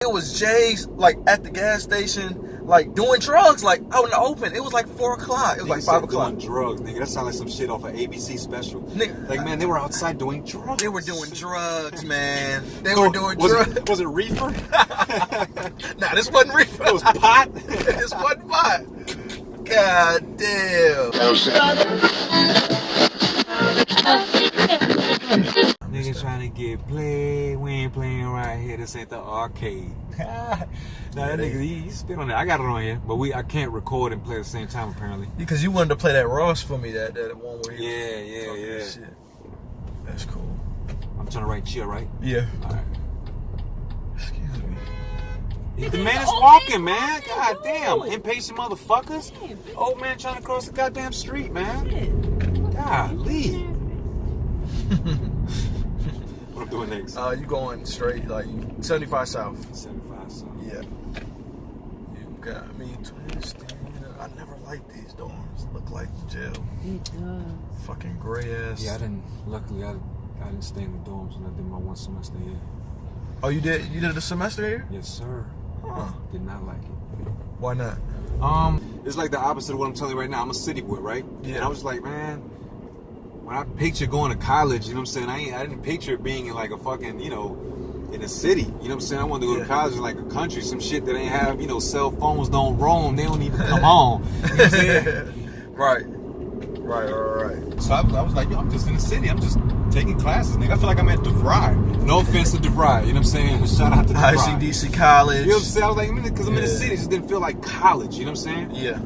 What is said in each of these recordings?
it was Jay's, like, at the gas station, like, doing drugs, like, out in the open. It was like 4 o'clock. It was like 5 o'clock. Doing drugs, nigga. That sounds like some shit off an ABC special. Nigga, like, man, they were outside doing drugs. They were doing drugs, man. They were doing drugs. Was it reefer? Nah, this wasn't reefer. It was pot? This wasn't pot. God damn. Niggas trying to get played. We ain't playing right here. This ain't the arcade. That nigga, he spit on that. I got it on here, but I can't record and play at the same time apparently. Because you wanted to play that Ross for me, that one where he Yeah. shit. That's cool. I'm trying to write chill, right? Yeah. All right. Excuse me. The man is walking, man. God damn. Impatient motherfuckers. Old man trying to cross the goddamn street, man. Golly. What I'm doing next? You going straight, like 75 South. 75 South. Yeah. You got me twisted. I never liked these dorms. Look like jail. It does. Fucking gray ass. Yeah, luckily I didn't stay in the dorms when I did my 1 semester here. Oh, you did a semester here? Yes, sir. Huh. Did not like it. Why not? It's like the opposite of what I'm telling you right now. I'm a city boy, right? Yeah. And I was like, man, when I picture going to college, you know what I'm saying? I didn't picture being in like a fucking, in a city. You know what I'm saying? I wanted to go to college in like a country, some shit that ain't have, cell phones don't roam. They don't even come on. You know what I'm saying? Right. So I was like, yo, I'm just in the city. I'm just taking classes, nigga. I feel like I'm at DeVry. No offense to DeVry. You know what I'm saying? Shout out to DeVry. ICDC College. You know what I'm saying? I was like, because I'm in the city. It just didn't feel like college. You know what I'm saying? Yeah.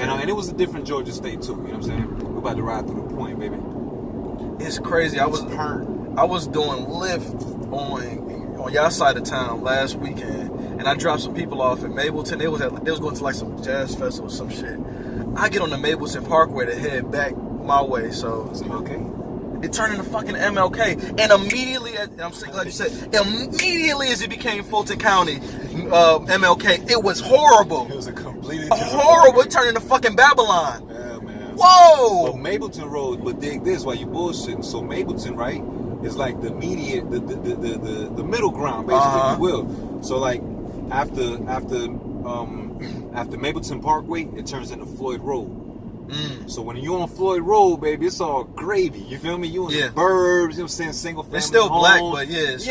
And it was a different Georgia State too. You know what I'm saying? We're about to ride through the point, baby. It's crazy. I was doing Lyft on y'all side of town last weekend, and I dropped some people off at Mableton. They was going to like some jazz festival or some shit. I get on the Mableton Parkway to head back my way, so Is it okay? it turned into fucking MLK, and immediately, and I'm so glad you said, immediately as it became Fulton County, MLK, it was horrible. It was a completely horrible. It turned into fucking Babylon. Yeah, man. Whoa! So Mableton Road, but dig this while you bullshitting. So Mableton, right, is like the median, the middle ground, basically, if you will. So like after Mableton Parkway, it turns into Floyd Road. So when you're on Floyd Road, baby, it's all gravy. You feel me? You in the burbs, you know what I'm saying? Single family. It's still homes. black, but it's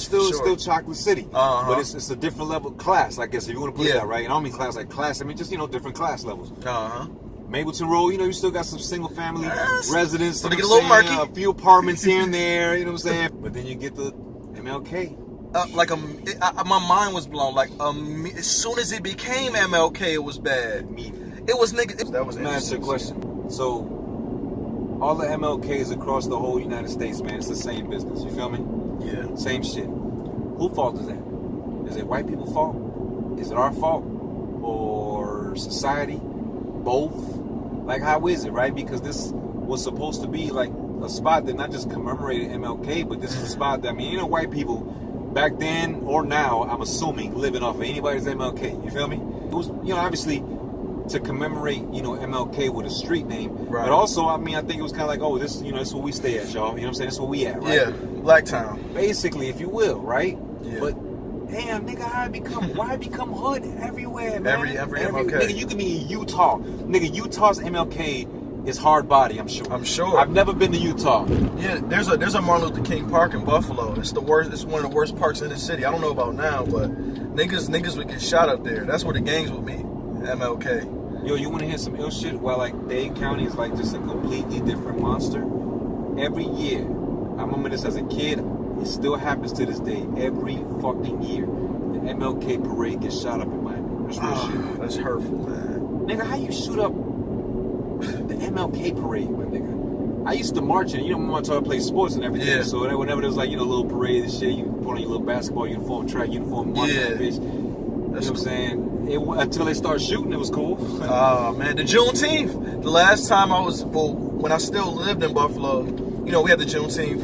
still chocolate city. But it's a different level of class, I guess, if you want to put it that, right? And I don't mean class like class, I mean just, different class levels. Mableton Road, you still got some single family residents. So they get a little murky. A few apartments here and there, you know what I'm saying? But then you get the MLK. My mind was blown. Like, as soon as it became MLK, it was bad. It was niggas. That was Let me ask you a question. So, all the MLKs across the whole United States, man, it's the same business. You feel me? Yeah. Same shit. Whose fault is that? Is it white people's fault? Is it our fault? Or society? Both? Like, how is it, right? Because this was supposed to be like a spot that not just commemorated MLK, but this is a spot that, white people back then or now, I'm assuming, living off of anybody's MLK. You feel me? It was, obviously to commemorate, MLK with a street name. Right. But also, I think it was kind of like, this, this is where we stay at, y'all. You know what I'm saying? That's where we at, right? Yeah, Blacktown. Basically, if you will, right? Yeah. But damn, nigga, why become hood everywhere, man? Every MLK. Nigga, you can be in Utah. Nigga, Utah's MLK is hard body, I'm sure. I've never been to Utah. Yeah, there's a Martin Luther King Park in Buffalo. It's the worst. It's one of the worst parks in the city. I don't know about now, but niggas would get shot up there. That's where the gangs would meet. MLK. Yo, you want to hear some ill shit? While like Dade County is like just a completely different monster. Every year, I remember this as a kid. It still happens to this day. Every fucking year, the MLK parade gets shot up in Miami. That's real shit. That's hurtful, man. Nigga, how you shoot up the MLK parade, my nigga? I used to march in. My mom taught me to play sports and everything. Yeah. So whenever there's like little parade and shit, you put on your little basketball uniform, track uniform, march that bitch. You know what I'm saying? Until they start shooting, it was cool. Man, the Juneteenth. The last time when I still lived in Buffalo, we had the Juneteenth,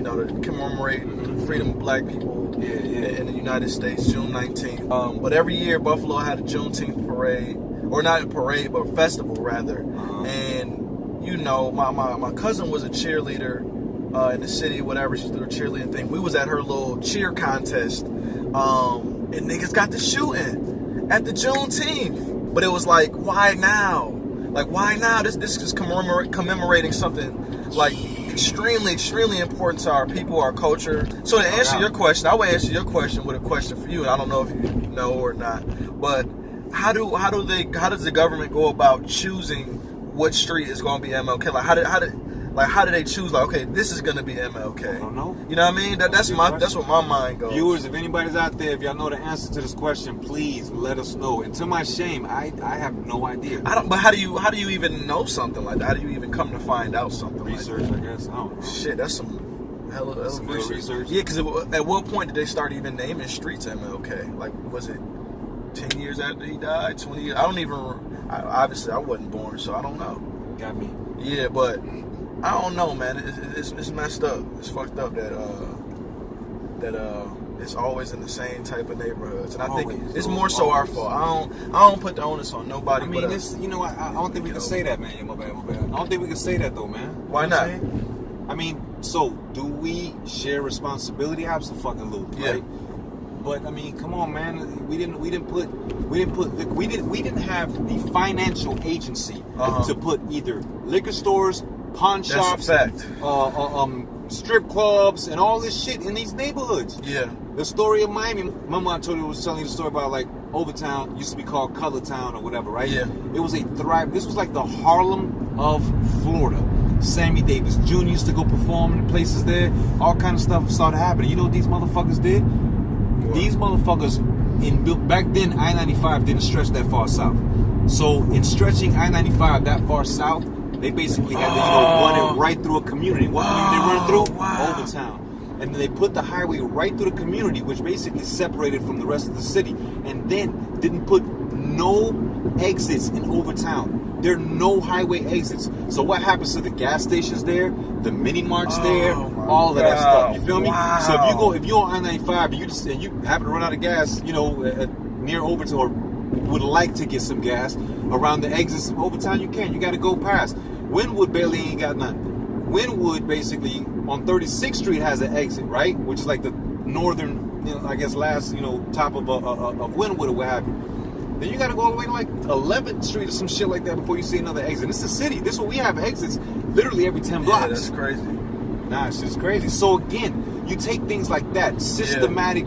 to commemorate the freedom of black people in the United States, June 19th. But every year, Buffalo had a Juneteenth parade, or not a parade, but a festival rather. And my cousin was a cheerleader in the city, whatever. She's doing a cheerleading thing. We was at her little cheer contest, and niggas got to shooting at the Juneteenth. But it was like, why now? Like, why now? This is commemorating something like extremely important to our people, our culture. So to answer your question, I would answer your question with a question for you. I don't know if you know or not, but how does the government go about choosing what street is going to be MLK? Like how do they choose? Like, okay, this is going to be MLK. I don't know. You know what I mean? That's what my mind goes. Viewers, if anybody's out there, if y'all know the answer to this question, please let us know. And to my shame, I have no idea. But how do you even know something like that? How do you even come to find out something? Research, like that? I guess. I don't know. Shit, that's some hella research. Yeah, because at what point did they start even naming streets MLK? Like, was it 10 years after he died? 20 years? I don't even. Obviously, I wasn't born, so I don't know. Got me. Yeah, but I don't know, man. It's messed up. It's fucked up that it's always in the same type of neighborhoods, and I think it's more so our fault. I don't put the onus on nobody. I mean, I don't think we can say that, man. My bad. I don't think we can say that though, man. Why not? I mean, so do we share responsibility? Absolutely, yeah. Right? But I mean, come on, man. We didn't have the financial agency to put either liquor stores, pawn shops, strip clubs, and all this shit in these neighborhoods. Yeah. The story of Miami. My mom telling you the story about like Overtown used to be called Color Town or whatever, right? Yeah. It was a thrive. This was like the Harlem of Florida. Sammy Davis Jr. used to go perform in places there. All kind of stuff started happening. You know what these motherfuckers did? What? These motherfuckers back then I-95 didn't stretch that far south. So in stretching I-95 that far south, they basically had to run it right through a community. What community they run through? Overtown. And then they put the highway right through the community, which basically separated from the rest of the city. And then didn't put no exits in Overtown. There are no highway exits. So what happens to the gas stations there, the mini marts there, all of that stuff? You feel me? So if you're on I-95 and you happen to run out of gas, near Overtown, or would like to get some gas around the exits of Overtown, you can. You got to go past. Wynwood barely ain't got none. Wynwood basically on 36th Street has an exit, right? Which is like the northern, last, top of Wynwood or what have you. Then you got to go all the way to like 11th Street or some shit like that before you see another exit. It's a city. This is what we have exits literally every 10 blocks. Yeah, that's crazy. Nah, it's just crazy. So again, you take things like that, systematic,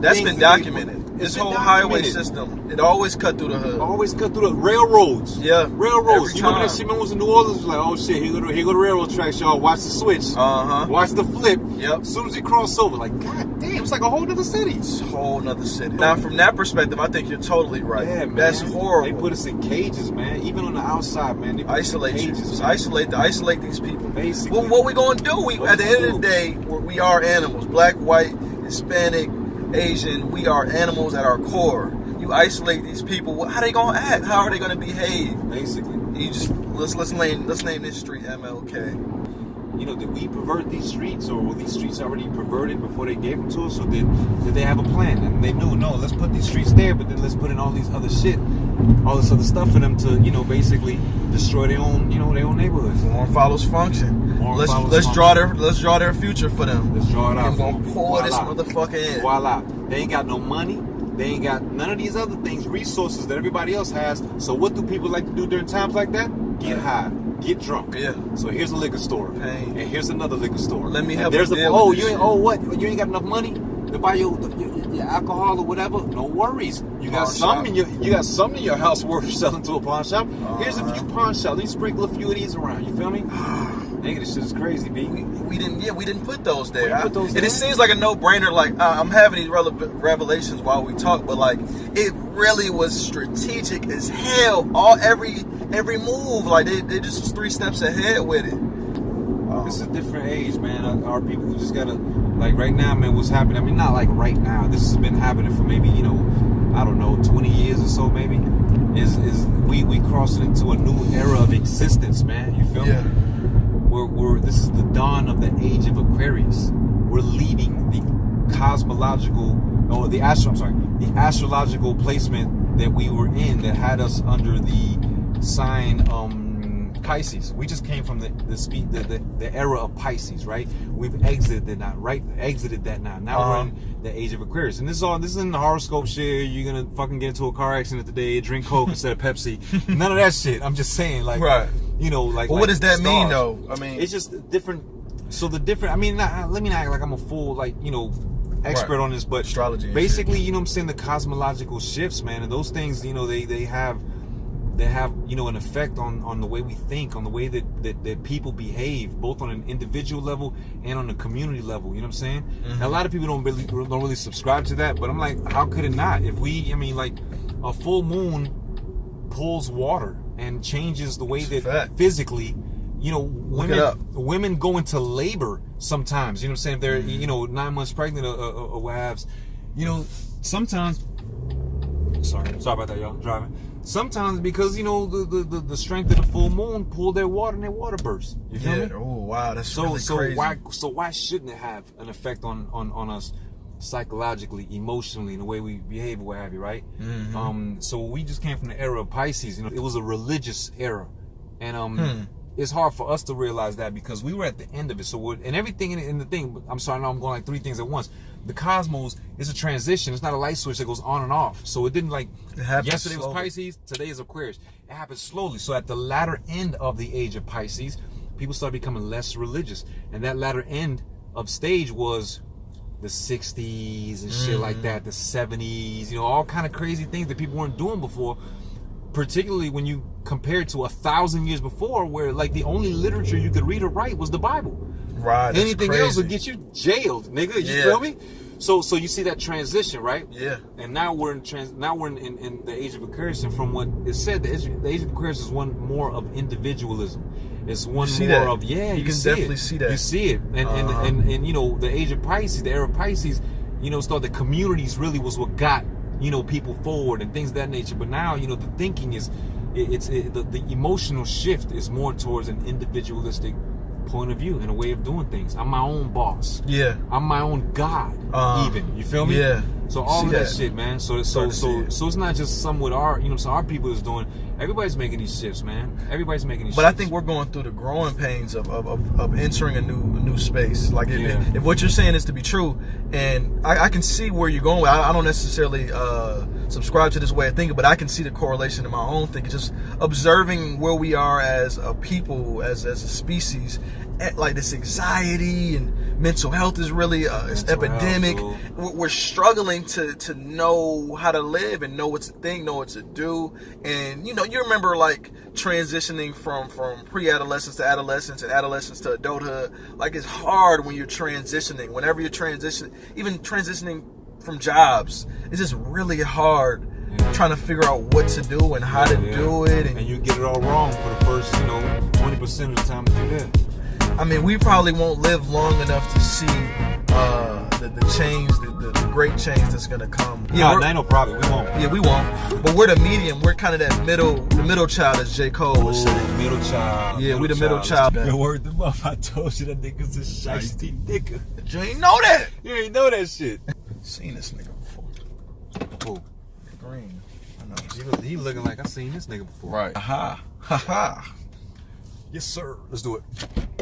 that's been documented. This whole highway system, it always cut through the hood. Always cut through the railroads. Yeah. Railroads. You remember that shit? Remember was in New Orleans? It was like, oh shit, here go the railroad tracks, y'all. Watch the switch. Watch the flip. Yep. As soon as you cross over, like, god damn, it's like a whole other city. It's a whole other city. Now, from that perspective, I think you're totally right. Yeah, man. That's horrible. They put us in cages, man. Even on the outside, man. They put isolate us in you. cages, Just isolate these people. Basically. Well, what we gonna do? At the end of the day, we are animals. Black, white, Hispanic, Asian, we are animals at our core. You isolate these people, how they gonna act? How are they gonna behave? Basically, you just let's name this street MLK. Did we pervert these streets, or were these streets already perverted before they gave them to us, or did they have a plan and they knew, no, let's put these streets there, but then let's put in all these other shit, all this other stuff for them to, basically destroy their own, their own neighborhoods. Form follows function. Let's draw their future for them. Let's draw it out. I'm gonna pour this motherfucker in. Voila. They ain't got no money. They ain't got none of these other things, resources that everybody else has. So what do people like to do during times like that? Get high, get drunk. Yeah. So here's a liquor store, Pain. And here's another liquor store. Let me help. You ain't you ain't got enough money to buy your alcohol or whatever. No worries. You got something in your house worth selling to a pawn shop. Here's a few pawn shops. Let me sprinkle a few of these around. You feel me? Nigga, this shit is crazy, B. We didn't put those there. And it seems like a no-brainer. Like I'm having these revelations while we talk, but like it really was strategic as hell. Every move, like they just was 3 steps ahead with it. It's a different age, man. Our people who just gotta, like right now, man, what's happening? I mean, not like right now. This has been happening for maybe, I don't know, 20 years or so, maybe. Is we crossing into a new era of existence, man. You feel me? This is the dawn of the age of Aquarius. We're leaving the astrological placement that we were in, that had us under the sign Pisces. We just came from the era of Pisces, right? We've exited that now, right? Exited that now. Now we're in the age of Aquarius, and this isn't the horoscope shit. You're gonna fucking get into a car accident today, drink Coke instead of Pepsi. None of that shit. I'm just saying, like, right. You know, like. Well, like what does that stars. mean, though? I mean, it's just different. So the different. I mean, let me not act like I'm a full, like, you know, expert on this, but astrology. Basically, you know what I'm saying, the cosmological shifts, man, and those things, you know, they have, you know, an effect on the way we think, on the way that people behave, both on an individual level and on a community level. You know what I'm saying? Mm-hmm. A lot of people don't really subscribe to that, but I'm like, how could it not? If I mean, like, a full moon pulls water and changes the way that physically. You know, women go into labor sometimes. You know what I'm saying? If they're, you know, 9 months pregnant or what haves. You know, sometimes. Sorry about that, y'all. I'm driving. Sometimes because, you know, the strength of the full moon pulled their water and their water burst. You feel me? Oh wow, that's really crazy. Why shouldn't it have an effect on us psychologically, emotionally, in the way we behave or what have you, right? Mm-hmm. So we just came from the era of Pisces. You know, it was a religious era, and it's hard for us to realize that because we were at the end of it. So and everything in the thing. I'm sorry, now I'm going like three things at once. The cosmos is a transition. It's not a light switch that goes on and off. So it didn't like yesterday slowly. Was Pisces, today is Aquarius. It happens slowly. So at the latter end of the age of Pisces, people start becoming less religious, and that latter end of stage was the 60s and shit like that, the 70s. You know, all kind of crazy things that people weren't doing before. Particularly when you compare it to 1,000 years before, where like the only literature you could read or write was the Bible. Right. Anything else would get you jailed, nigga. You feel me? So you see that transition, right? Yeah. And now we're in the age of Aquarius, and from what it said, the age of Aquarius is one more of individualism. It's one more of you can definitely see that. You see it, and you know, the age of Pisces, the era of Pisces, you know, the communities really was what got, you know, people forward and things of that nature. But now, you know, the thinking is, the emotional shift is more towards an individualistic point of view and a way of doing things. I'm my own boss. Yeah. I'm my own God. Even. You feel me? Yeah. So all of that shit, man. So it's not just some with our, you know, so our people is doing. Everybody's making these shifts, man. Everybody's making these. But shifts. I think we're going through the growing pains of entering a new space. Like if what you're saying is to be true, and I can see where you're going. I don't necessarily subscribe to this way of thinking, but I can see the correlation in my own thinking. Just observing where we are as a people, as a species. Like this anxiety and mental health is really it's epidemic. We're struggling to know how to live and know what to think, know what to do. And you know, you remember like transitioning from pre-adolescence to adolescence and adolescence to adulthood. Like it's hard when you're transitioning. Whenever you're transitioning, even transitioning from jobs, it's just really hard. Trying to figure out what to do and how to do it, and you get it all wrong for the first 20% of the time to do that. I mean, we probably won't live long enough to see the change, the great change that's gonna come. Yeah, I know probably we won't. Yeah, we won't. But we're the medium. We're kind of that middle child, as J. Cole was saying. Middle child. Yeah, we the middle child. Yo, word the muff. I told you that nigga's a shiesty nigga. You ain't know that. You ain't know that shit. Seen this nigga before. Who? Green. I know. He looking like I seen this nigga before. Right. Ha ha. Yes, sir. Let's do it.